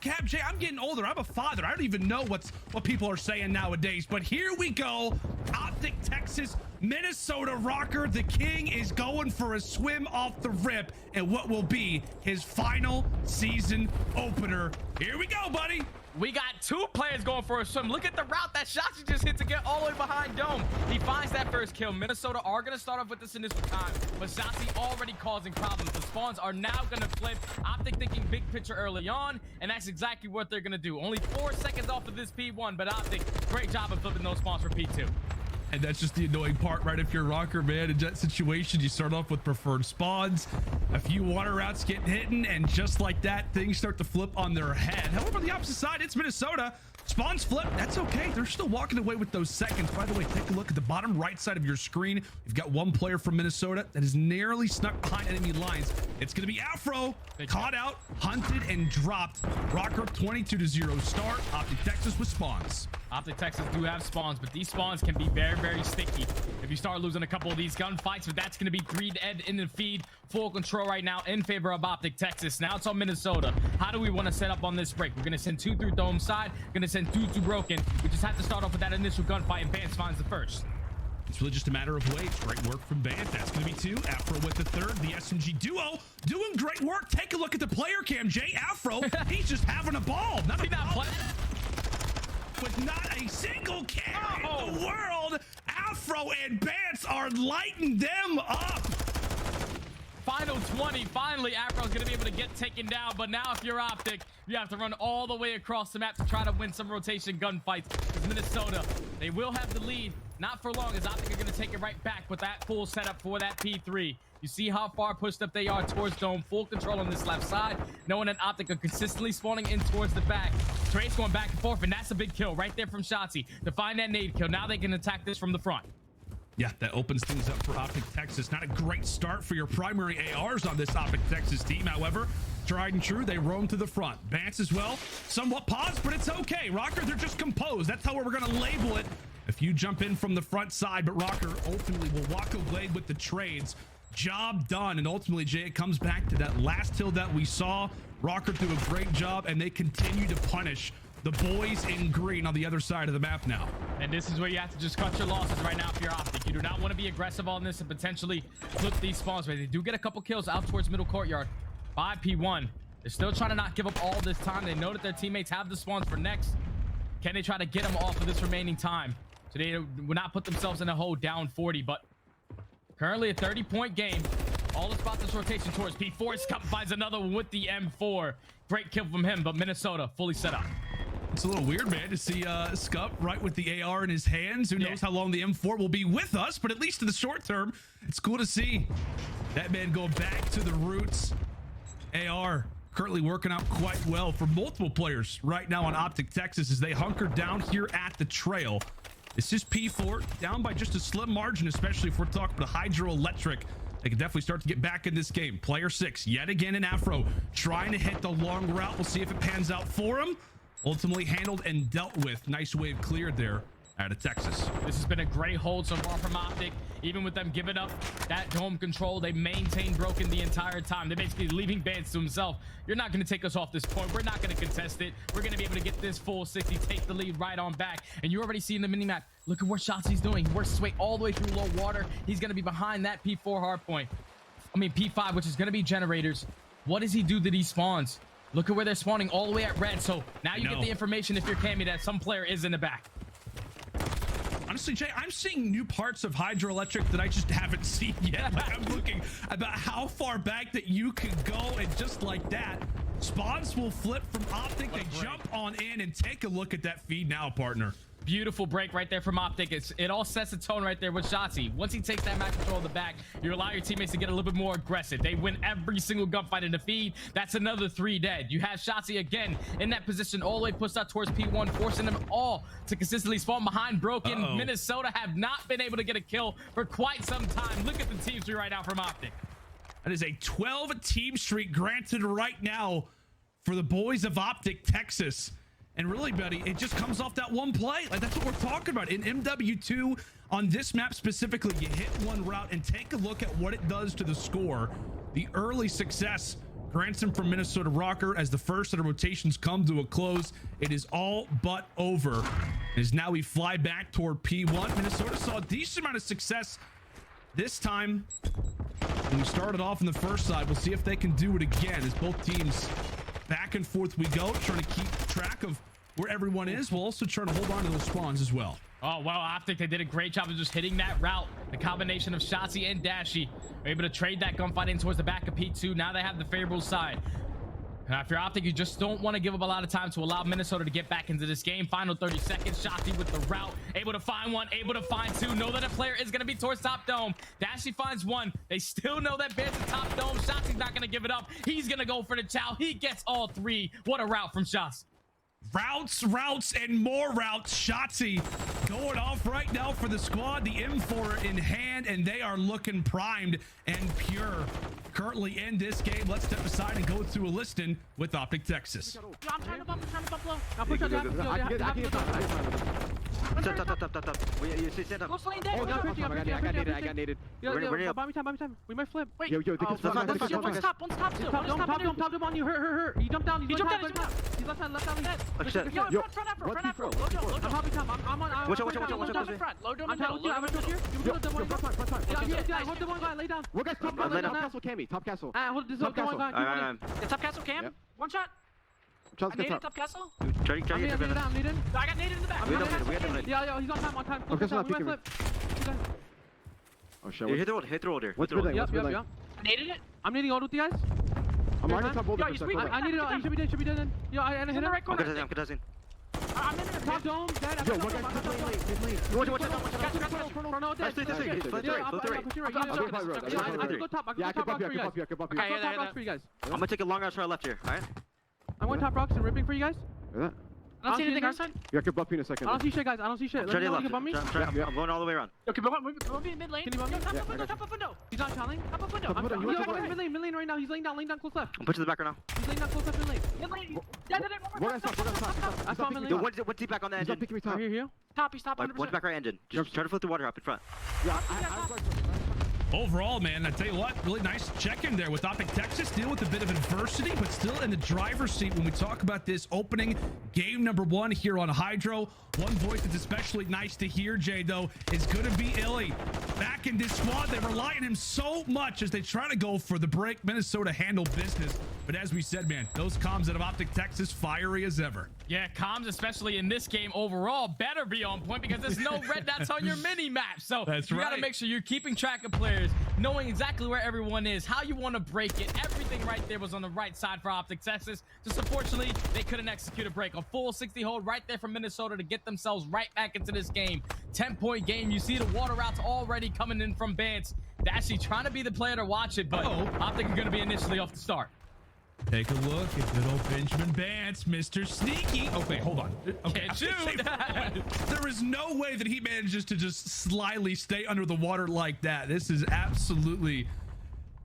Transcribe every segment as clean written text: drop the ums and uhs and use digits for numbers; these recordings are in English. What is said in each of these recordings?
Cab J, I'm getting older. I'm a father. I don't even know what people are saying nowadays. But here we go. OpTic, Texas, Minnesota ROKKR. The king is going for a swim off the rip and what will be his final season opener. Here we go, buddy. We got two players going for a swim. Look at the route that Shotzi just hit to get all the way behind Dome. He finds that first kill. Minnesota are going to start off with this initial time, but Shotzi already causing problems. The spawns are now going to flip. OpTic thinking big picture early on, and that's exactly what they're going to do. Only 4 seconds off of this P1, but OpTic, great job of flipping those spawns for P2. And that's just the annoying part, right? If you're ROKKR, man, in that situation, you start off with preferred spawns, a few water routes get hidden, and just like that, things start to flip on their head. However, on the opposite side, it's Minnesota. Spawns flip. That's okay. They're still walking away with those seconds. By the way, take a look at the bottom right side of your screen. You've got one player from Minnesota that is narrowly snuck behind enemy lines. It's going to be Afro. Caught out, hunted, and dropped. ROKKR 22-0 start. OpTic Texas with spawns. OpTic Texas do have spawns, but these spawns can be very, very sticky. If you start losing a couple of these gunfights, but that's going to be 3 dead in the feed. Full control right now in favor of OpTic Texas. Now it's on Minnesota. How do we want to set up on this break? We're going to send 2 through Dome side. We're going to send 2 to Broken. We just have to start off with that initial gunfight, and Vance finds the first. It's really just a matter of ways. Great work from Bant. That's going to be 2. Afro with the 3rd. The SMG duo doing great work. Take a look at the player cam. Jay Afro, he's just having a ball. Not with not a single kill in the world. Afro and Bants are lighting them up. Final 20. Finally, Afro's going to be able to get taken down. But now if you're OpTic, you have to run all the way across the map to try to win some rotation gunfights. Because Minnesota, they will have the lead. Not for long, as OpTic are going to take it right back with that full setup for that P3. You see how far pushed up they are towards Dome. Full control on this left side. Knowing that OpTic are consistently spawning in towards the back. Trace going back and forth, and that's a big kill right there from Shotzi to find that nade kill. Now they can attack this from the front. Yeah, that opens things up for OpTic Texas. Not a great start for your primary ARs on this OpTic Texas team. However, tried and true, they roam to the front. Vance as well, somewhat paused, but it's okay. ROKKR, they're just composed. That's how we're going to label it. If you jump in from the front side, but ROKKR ultimately will walk away with the trades. Job done. And ultimately, Jay, it comes back to that last kill that we saw. ROKKR do a great job, and they continue to punish the boys in green on the other side of the map now. And this is where you have to just cut your losses right now if you're OpTic. You do not want to be aggressive on this and potentially flip these spawns. But they do get a couple kills out towards middle courtyard. 5 P1. They're still trying to not give up all this time. They know that their teammates have the spawns for next. Can they try to get them off of this remaining time? So they will not put themselves in a hole down 40. But currently a 30-point game. All about this rotation towards P4. Scup finds another one with the M4. Great kill from him, but Minnesota fully set up. It's a little weird, man, to see Scup right with the AR in his hands. Who knows how long the M4 will be with us, but at least in the short term, it's cool to see that man go back to the roots. AR currently working out quite well for multiple players right now on OpTic Texas as they hunker down here at the trail. This is P4 down by just a slim margin, especially if we're talking about hydroelectric. They can definitely start to get back in this game. Player 6 yet again in Afro trying to hit the long route. We'll see if it pans out for him. Ultimately handled and dealt with. Nice wave cleared there out of Texas. This has been a great hold so far from OpTic. Even with them giving up that dome control, they maintain Broken the entire time. They're basically leaving Vance to himself. You're not going to take us off this point. We're not going to contest it. We're going to be able to get this full 60, take the lead right on back. And you already see in the minimap, look at what shots he's doing. He works his way all the way through low water. He's going to be behind that P4 hard point. I mean, P5, which is going to be generators. What does he do to these spawns? Look at where they're spawning all the way at red. So now you get the information if you're Cammy that some player is in the back. Honestly, Jay, I'm seeing new parts of hydroelectric that I just haven't seen yet. Like, I'm looking about how far back that you can go, and just like that, spawns will flip from OpTic. They jump on in and take a look at that feed now, partner. Beautiful break right there from OpTic. It all sets the tone right there with Shotzi. Once he takes that map control of the back, you allow your teammates to get a little bit more aggressive. They win every single gunfight in the feed. That's another 3 dead. You have Shotzi again in that position all the way pushed out towards P1, forcing them all to consistently spawn behind Broken. Minnesota have not been able to get a kill for quite some time. Look at the team streak right now from OpTic. That is a 12 team streak granted right now for the boys of OpTic Texas. And really, buddy, it just comes off that one play. Like, that's what we're talking about. In MW2, on this map specifically, you hit one route and take a look at what it does to the score. The early success Granson from Minnesota ROKKR as the first set of rotations come to a close. It is all but over. As now we fly back toward P1. Minnesota saw a decent amount of success this time when we started off in the first side. We'll see if they can do it again as both teams back and forth we go, trying to keep track of where everyone is. We'll also try to hold on to those spawns as well. Oh, well, OpTic, they did a great job of just hitting that route. The combination of Shotzi and Dashy were able to trade that gunfight in towards the back of P2. Now they have the favorable side. Now, if you're OpTic, you just don't want to give up a lot of time to allow Minnesota to get back into this game. Final 30 seconds. Shotzi with the route. Able to find one. Able to find two. Know that a player is going to be towards top dome. Dashy finds one. They still know that Bear's at top dome. Shotzi's not going to give it up. He's going to go for the chow. He gets all three. What a route from Shotzi. Routes, and more routes. Shotzi going off right now for the squad. The M4 in hand, and they are looking primed and pure. Currently in this game, let's step aside and go through a listing with OpTic Texas. I'm trying to bump low. I'll push out. Top. You see stand up. I got naded. Yo, buy me time. We might flip. Wait. Yo, one's top still. Top on you. Hurt. He jumped down. He's left side. Yo, front afro. I'm hopping top. I'm on. Watch out. Low dome in middle. I'm going to here. You hold the one guy. Hold the one guy. Lay down. We're guys top castle. Cammy. Top castle. Hold this up. One guy. Top castle cam. One shot. I naded top castle. I'm needed. I got naded in the back. We have him. Yeah, he's on time. We might flip. Oh shit. Hit the roll there. Yep. I naded it. I'm nading all with you guys. I'm already top boulder. I need it. You should be dead. Yo, I hit the right corner. I'm contesting. I'm in the top dome. Dead. Yo, one guy's Watch out. I can bump you guys. I'm gonna take a long ass right left here. Alright? I went top rocks and ripping for you guys. I don't see anything outside. Yeah, I can bump you in a second. I don't see shit, guys. I don't see shit. Try to Let me bump me. I'm going all the way around. Okay, bump me in mid lane. Can you bump me? Top of window. He's not challenging. Top of window. I'm mid lane right now. He's laying down close left. I'm pushing the back right now. He's laying down close left mid lane. We're gonna stop. I saw mid lane. One deep back on the engine. He's not picking me top. Here. Top, he's top 100%. One's back right engine. Just try to flip the water up in front. Yeah, Overall, man, I tell you what, really nice check-in there with OpTic Texas. Deal with a bit of adversity, but still in the driver's seat when we talk about this opening game number 1 here on Hydro. One voice that's especially nice to hear, Jay, though, is going to be Illy. Back in this squad, they rely on him so much as they try to go for the break. Minnesota handle business. But as we said, man, those comms out of OpTic Texas, fiery as ever. Yeah, comms, especially in this game overall, better be on point because there's no red dots on your mini map. So you got to make sure you're keeping track of players, knowing exactly where everyone is, how you want to break it. Everything right there was on the right side for OpTic Texas. Just unfortunately, they couldn't execute a break. A full 60 hold right there from Minnesota to get themselves right back into this game. 10-point game. You see the water routes already coming in from Bance. Dashy trying to be the player to watch it, but OpTic are going to be initially off the start. Take a look at good old Benjamin Bance, Mr. Sneaky. Okay, hold on. Okay, can't shoot. There is no way that he manages to just slyly stay under the water like that. This is absolutely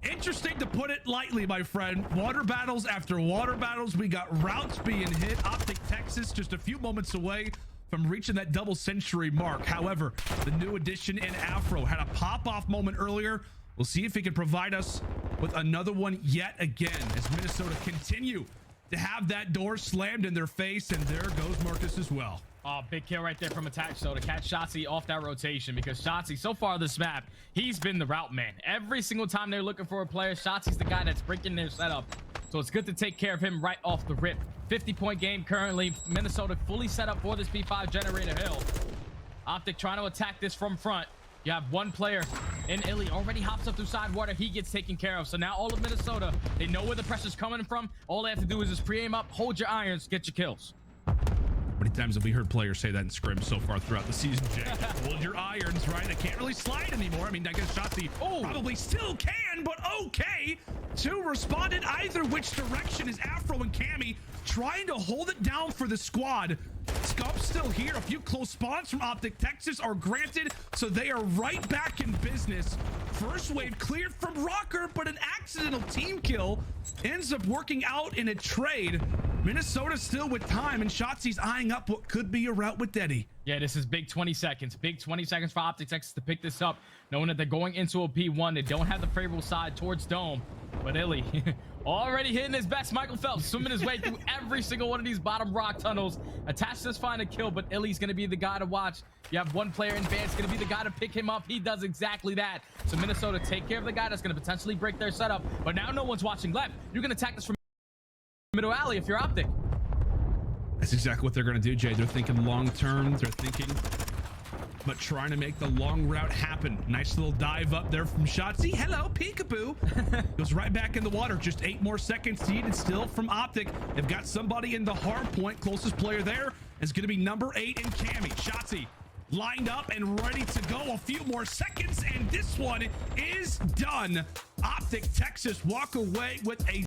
interesting, to put it lightly, my friend. Water battles after water battles. We got routes being hit. OpTic Texas just a few moments away from reaching that double century mark. However, the new addition in Afro had a pop-off moment earlier. We'll see if he can provide us with another one yet again as Minnesota continue to have that door slammed in their face. And there goes Marcus as well. Oh, big kill right there from Attach, though, to catch Shotzi off that rotation, because Shotzi, so far this map, he's been the route man. Every single time they're looking for a player, Shotzi's the guy that's breaking their setup. So it's good to take care of him right off the rip. 50-point game currently. Minnesota fully set up for this P5 generator hill. OpTic trying to attack this from front. You have one player in Illy, already hops up through side water. He gets taken care of. So now all of Minnesota, they know where the pressure's coming from. All they have to do is just pre-aim up, hold your irons, get your kills. How many times have we heard players say that in scrims so far throughout the season, Jay? Hold your irons, right? They can't really slide anymore. I mean, I guess Shotzi probably still can, but okay. 2 responded either which direction is Afro and Cammy trying to hold it down for the squad. Scump's still here. A few close spawns from OpTic Texas are granted, so they are right back in business. First wave cleared from ROKKR, but an accidental team kill ends up working out in a trade. Minnesota still with time, and Shotzi's eyeing up what could be a route with Eddie. Yeah, this is big 20 seconds. Big 20 seconds for OpTic Texas to pick this up, knowing that they're going into a P1. They don't have the favorable side towards Dome. But Illy Already hitting his best. Michael Phelps swimming his way through every single one of these bottom rock tunnels. Attached does find a kill, but Illy's going to be the guy to watch. You have one player in Vance going to be the guy to pick him up. He does exactly that. So Minnesota take care of the guy that's going to potentially break their setup. But now no one's watching left. You can attack this from middle alley if you're OpTic. That's exactly what they're going to do, Jay. They're thinking long term. They're thinking, but trying to make the long route happen. Nice little dive up there from Shotzi. Hello, peekaboo. Goes right back in the water. Just 8 more seconds needed still from OpTic. They've got somebody in the hard point. Closest player there is going to be number 8 in Cammy. Shotzi lined up and ready to go. A few more seconds, and this one is done. OpTic Texas walk away with a